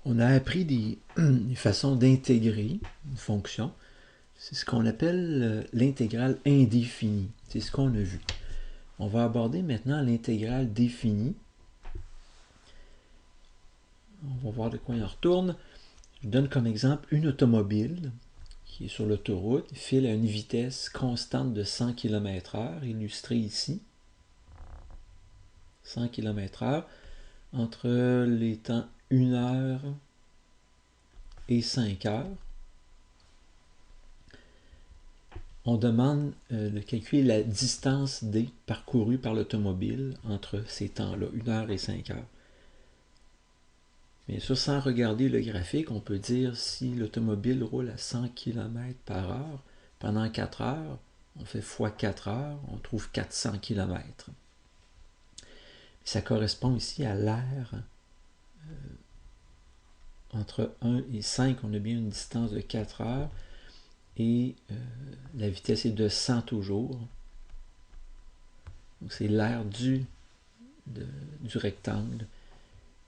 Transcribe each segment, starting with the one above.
On a appris des façons d'intégrer une fonction. C'est ce qu'on appelle l'intégrale indéfinie. C'est ce qu'on a vu. On va aborder maintenant l'intégrale définie. On va voir de quoi il en retourne. Je donne comme exemple une automobile qui est sur l'autoroute, file à une vitesse constante de 100 km/h, illustrée ici. 100 km/h, entre les temps 1 heure et 5 heures. On demande de calculer la distance D parcourue par l'automobile entre ces temps-là, 1 heure et 5 heures. Bien sûr, sans regarder le graphique, on peut dire si l'automobile roule à 100 km/h pendant 4 heures, on fait x 4 heures, on trouve 400 km. Ça correspond ici à l'air entre 1 et 5, on a bien une distance de 4 heures et la vitesse est de 100 toujours. Donc c'est l'air du rectangle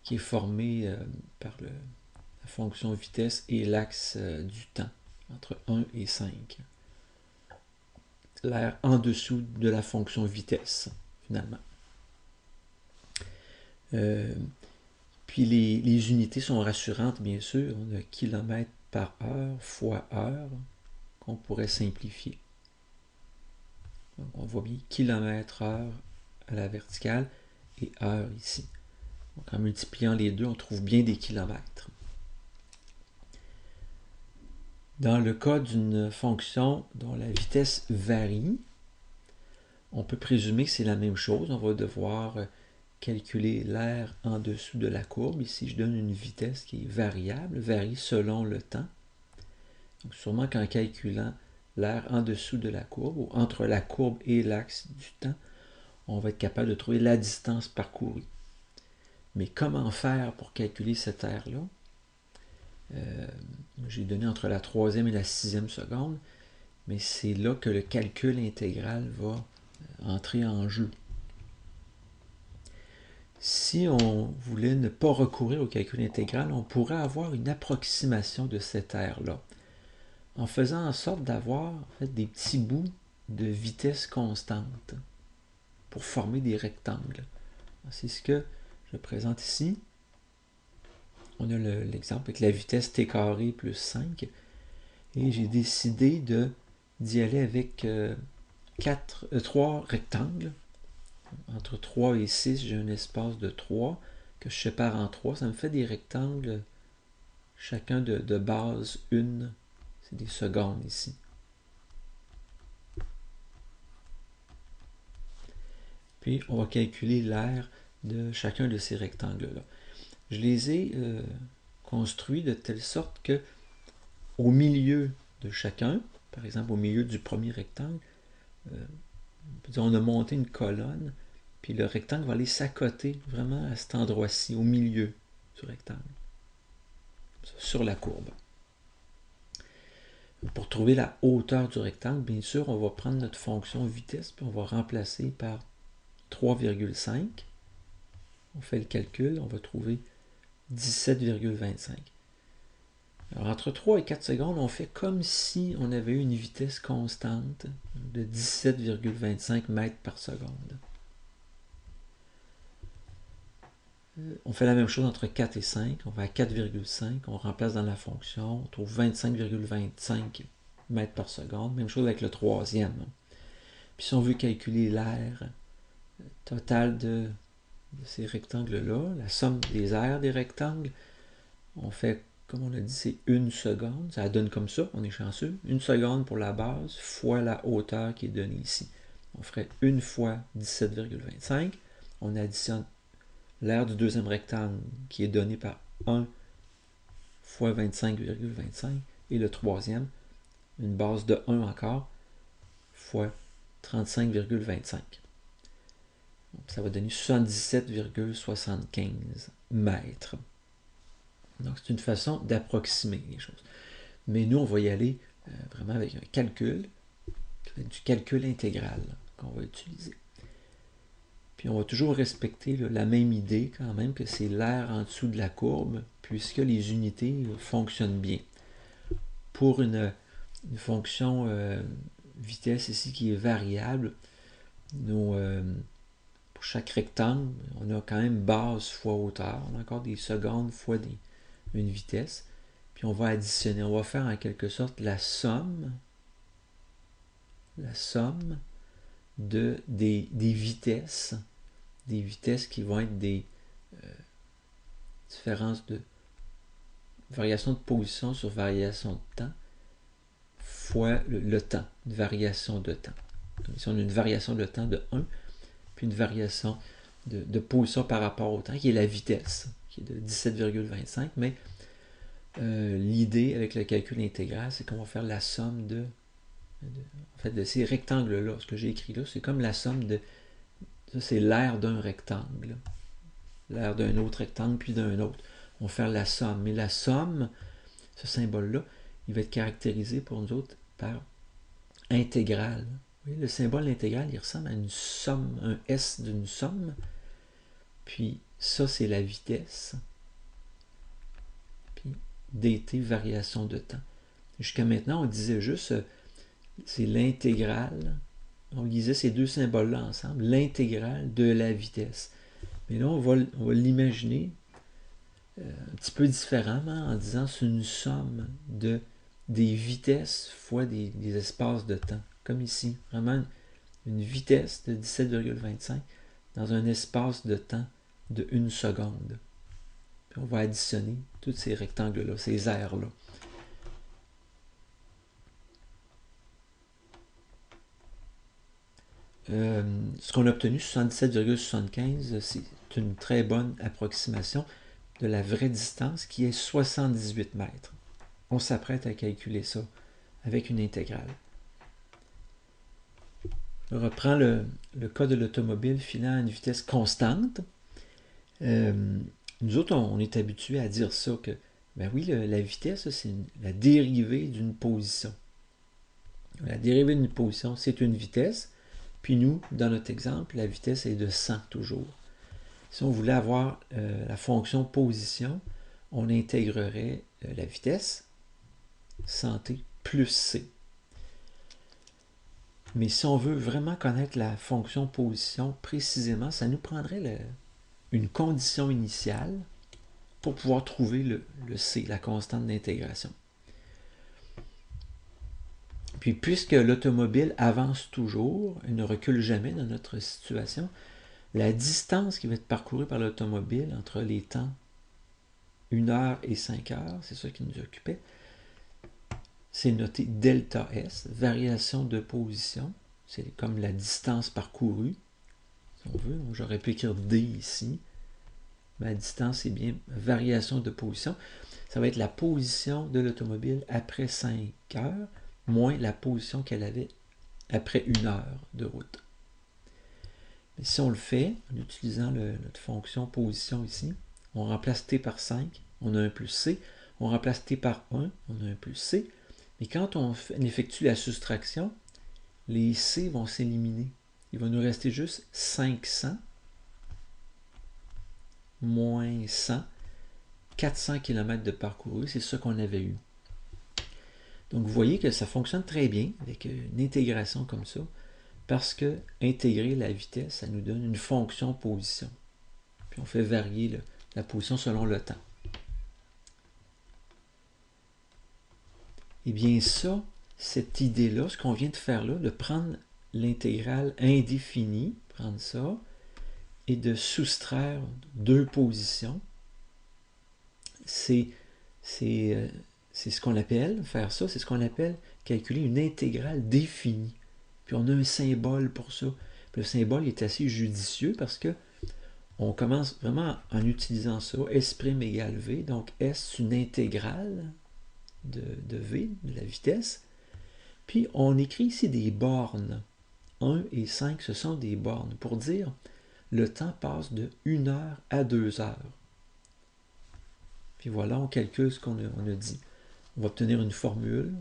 qui est formé par la fonction vitesse et l'axe du temps, entre 1 et 5. L'air en dessous de la fonction vitesse, finalement. Puis les unités sont rassurantes, bien sûr. On a km par heure fois heure, qu'on pourrait simplifier. Donc on voit bien km/h à la verticale et heure ici. Donc en multipliant les deux, on trouve bien des kilomètres. Dans le cas d'une fonction dont la vitesse varie, on peut présumer que c'est la même chose. On va devoir calculer l'air en dessous de la courbe. Ici, je donne une vitesse qui est variable, varie selon le temps. Donc sûrement qu'en calculant l'air en dessous de la courbe, ou entre la courbe et l'axe du temps, on va être capable de trouver la distance parcourue. Mais comment faire pour calculer cet air-là? J'ai donné entre la 3e et la 6e seconde, mais c'est là que le calcul intégral va entrer en jeu. Si on voulait ne pas recourir au calcul intégral, on pourrait avoir une approximation de cet air-là, en faisant en sorte d'avoir des petits bouts de vitesse constante pour former des rectangles. C'est ce que je présente ici. On a l'exemple avec la vitesse t carré plus 5. Et j'ai décidé d'y aller avec 3 rectangles. Entre 3 et 6, j'ai un espace de 3 que je sépare en 3. Ça me fait des rectangles, chacun de base 1. C'est des secondes ici. Puis, on va calculer l'air de chacun de ces rectangles-là. Je les ai construits de telle sorte que au milieu de chacun, par exemple au milieu du premier rectangle, on a monté une colonne, puis le rectangle va aller s'accoter vraiment à cet endroit-ci, au milieu du rectangle, sur la courbe. Pour trouver la hauteur du rectangle, bien sûr, on va prendre notre fonction vitesse, puis on va remplacer par 3,5. On fait le calcul, on va trouver 17,25. Alors, entre 3 et 4 secondes, on fait comme si on avait eu une vitesse constante de 17,25 mètres par seconde. On fait la même chose entre 4 et 5. On va à 4,5, on remplace dans la fonction, on trouve 25,25 mètres par seconde. Même chose avec le troisième. Puis si on veut calculer l'air total de ces rectangles-là, la somme des aires des rectangles, on fait, comme on l'a dit, c'est 1 seconde. Ça donne comme ça, on est chanceux. 1 seconde pour la base, fois la hauteur qui est donnée ici. On ferait 1 fois 17,25. On additionne l'aire du deuxième rectangle qui est donné par 1 fois 25,25 et le troisième, une base de 1 encore, fois 35,25. Ça va donner 77,75 mètres. Donc c'est une façon d'approximer les choses. Mais nous, on va y aller vraiment avec un calcul, du calcul intégral qu'on va utiliser. Puis on va toujours respecter la même idée quand même, que c'est l'air en dessous de la courbe, puisque les unités fonctionnent bien. Pour une fonction vitesse ici qui est variable, pour chaque rectangle, on a quand même base fois hauteur. On a encore des secondes fois une vitesse. Puis on va additionner. On va faire en quelque sorte la somme des vitesses. Des vitesses qui vont être des différences de variation de position sur variation de temps fois le temps, une variation de temps. Donc, ici, on a une variation de temps de 1, puis une variation de position par rapport au temps, qui est la vitesse, qui est de 17,25, mais l'idée avec le calcul intégral, c'est qu'on va faire la somme de ces rectangles-là. Ce que j'ai écrit là, c'est comme la somme de... Ça, c'est l'aire d'un rectangle. L'aire d'un autre rectangle, puis d'un autre. On va faire la somme. Mais la somme, ce symbole-là, il va être caractérisé pour nous autres par intégrale. Vous voyez, le symbole intégral, il ressemble à une somme, un S d'une somme. Puis ça, c'est la vitesse. Puis dt, variation de temps. Jusqu'à maintenant, on disait juste, c'est l'intégrale. On lisait ces deux symboles-là ensemble, l'intégrale de la vitesse. Mais là, on va l'imaginer un petit peu différemment en disant c'est une somme des vitesses fois des espaces de temps. Comme ici, vraiment une vitesse de 17,25 dans un espace de temps de 1 seconde. Puis on va additionner tous ces rectangles-là, ces aires-là. Ce qu'on a obtenu, 77,75, c'est une très bonne approximation de la vraie distance qui est 78 mètres. On s'apprête à calculer ça avec une intégrale. Je reprends le cas de l'automobile filant à une vitesse constante. Nous autres, on est habitués à dire ça, que ben oui, la vitesse, c'est la dérivée d'une position. La dérivée d'une position, c'est une vitesse. Puis nous, dans notre exemple, la vitesse est de 100 toujours. Si on voulait avoir la fonction position, on intégrerait la vitesse, 100t plus c. Mais si on veut vraiment connaître la fonction position précisément, ça nous prendrait une condition initiale pour pouvoir trouver le c, la constante d'intégration. Puis puisque l'automobile avance toujours, elle ne recule jamais dans notre situation, la distance qui va être parcourue par l'automobile entre les temps 1 heure et 5 heures, c'est ça qui nous occupait, c'est noté delta S, variation de position, c'est comme la distance parcourue, si on veut. J'aurais pu écrire D ici, ma distance est bien variation de position, ça va être la position de l'automobile après 5 heures, moins la position qu'elle avait après 1 heure de route. Mais si on le fait, en utilisant notre fonction position ici, on remplace t par 5, on a un plus c, on remplace t par 1, on a un plus c, mais quand on effectue la soustraction, les c vont s'éliminer. Il va nous rester juste 500 moins 100, 400 km de parcouru, c'est ça qu'on avait eu. Donc vous voyez que ça fonctionne très bien avec une intégration comme ça, parce que intégrer la vitesse, ça nous donne une fonction position. Puis on fait varier la position selon le temps. Et bien ça, cette idée-là, ce qu'on vient de faire là, de prendre l'intégrale indéfinie, prendre ça, et de soustraire deux positions, c'est ce qu'on appelle, faire ça, c'est ce qu'on appelle calculer une intégrale définie. Puis on a un symbole pour ça. Puis le symbole est assez judicieux parce que on commence vraiment en utilisant ça, S' égale V, donc S c'est une intégrale de V, de la vitesse. Puis on écrit ici des bornes. 1 et 5, ce sont des bornes pour dire le temps passe de 1 heure à 2 heures. Puis voilà, on calcule ce qu'on a dit. On va obtenir une formule.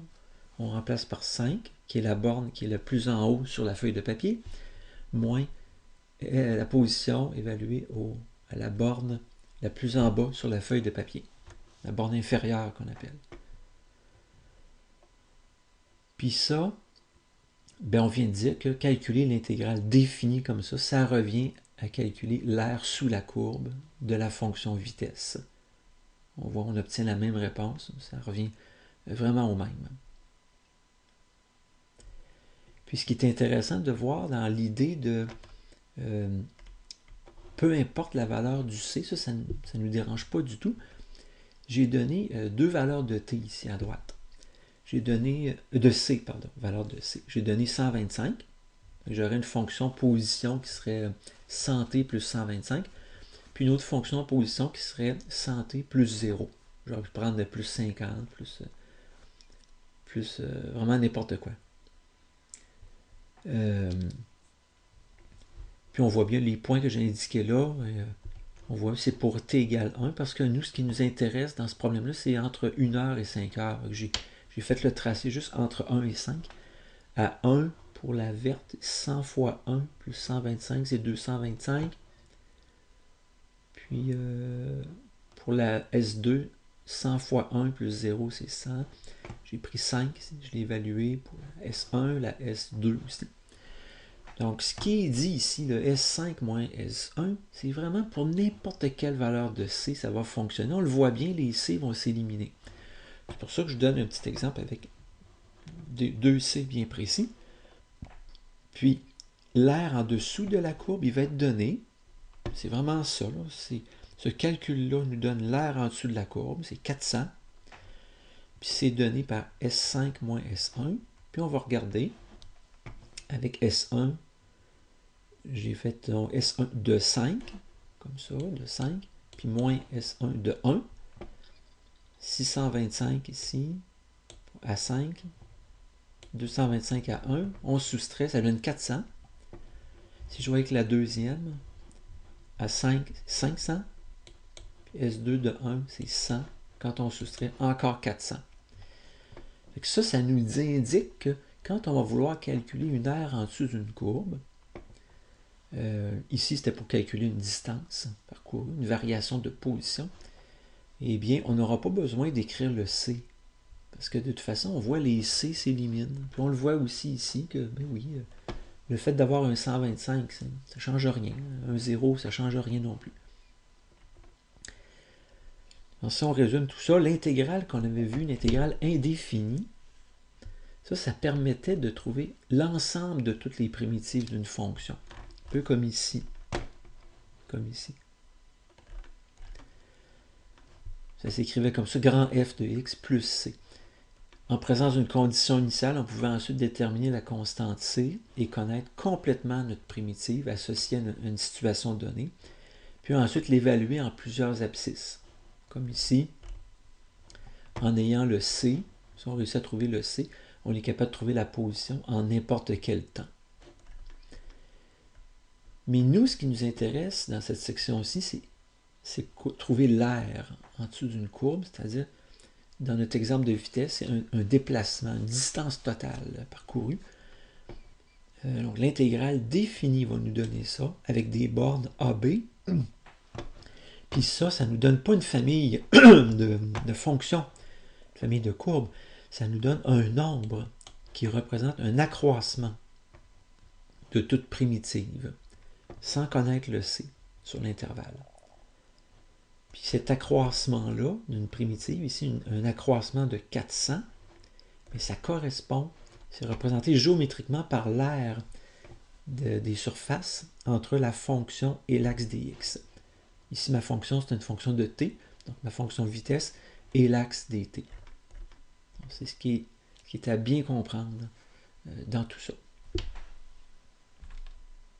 On remplace par 5, qui est la borne qui est le plus en haut sur la feuille de papier, moins la position évaluée à la borne la plus en bas sur la feuille de papier. la borne inférieure qu'on appelle. Puis ça, ben on vient de dire que calculer l'intégrale définie comme ça revient à calculer l'aire sous la courbe de la fonction vitesse. On voit, on obtient la même réponse, ça revient vraiment au même. Puis ce qui est intéressant de voir dans l'idée de peu importe la valeur du C, ça ne nous dérange pas du tout. J'ai donné deux valeurs de T ici à droite. J'ai donné, de C, pardon, valeur de C. J'ai donné 125. J'aurais une fonction position qui serait 100T plus 125. Puis une autre fonction position qui serait 100T plus 0. J'aurais pu prendre plus 50, plus vraiment n'importe quoi. Puis on voit bien les points que j'ai indiqués là. On voit que c'est pour t égale 1, parce que nous, ce qui nous intéresse dans ce problème-là, c'est entre 1 heure et 5 heures. J'ai fait le tracé juste entre 1 et 5. À 1, pour la verte, 100 fois 1 plus 125, c'est 225. Puis pour la S2, 100 fois 1 plus 0, c'est 100. J'ai pris 5, je l'ai évalué pour la S1, la S2 aussi. Donc, ce qui est dit ici, le S5 moins S1, c'est vraiment pour n'importe quelle valeur de C, ça va fonctionner. On le voit bien, les C vont s'éliminer. C'est pour ça que je donne un petit exemple avec deux C bien précis. Puis, l'aire en dessous de la courbe, il va être donné. C'est vraiment ça. Ce calcul-là nous donne l'aire en dessous de la courbe, c'est 400. Puis, c'est donné par S5 moins S1. Puis, on va regarder avec S1. J'ai fait donc S1 de 5, comme ça, de 5, puis moins S1 de 1. 625 ici, à 5. 225 à 1. On soustrait, ça donne 400. Si je vois avec la deuxième, à 5, 500. Puis S2 de 1, c'est 100. Quand on soustrait, encore 400. Ça nous indique que quand on va vouloir calculer une aire en dessous d'une courbe, ici, c'était pour calculer une distance parcourue, une variation de position. Eh bien, on n'aura pas besoin d'écrire le C. Parce que de toute façon, on voit les C s'éliminent. Puis on le voit aussi ici que, ben oui, le fait d'avoir un 125, ça ne change rien. Un 0, ça ne change rien non plus. Alors, si on résume tout ça, l'intégrale qu'on avait vue, une intégrale indéfinie, ça permettait de trouver l'ensemble de toutes les primitives d'une fonction. Un peu comme ici. Comme ici. Ça s'écrivait comme ça, grand F de x plus c. En présence d'une condition initiale, on pouvait ensuite déterminer la constante c et connaître complètement notre primitive associée à une situation donnée, puis ensuite l'évaluer en plusieurs abscisses. Comme ici, en ayant le c, si on réussit à trouver le c, on est capable de trouver la position en n'importe quel temps. Mais nous, ce qui nous intéresse dans cette section-ci, c'est trouver l'aire en dessous d'une courbe, c'est-à-dire, dans notre exemple de vitesse, c'est un déplacement, une distance totale parcourue. Donc l'intégrale définie va nous donner ça, avec des bornes AB. Puis ça ne nous donne pas une famille de fonctions, une famille de courbes, ça nous donne un nombre qui représente un accroissement de toute primitive, sans connaître le C sur l'intervalle. Puis cet accroissement-là, d'une primitive, ici un accroissement de 400, mais ça correspond, c'est représenté géométriquement par l'aire des surfaces entre la fonction et l'axe dx. Ici, ma fonction, c'est une fonction de t, donc ma fonction vitesse et l'axe dt. C'est ce qui est à bien comprendre dans tout ça.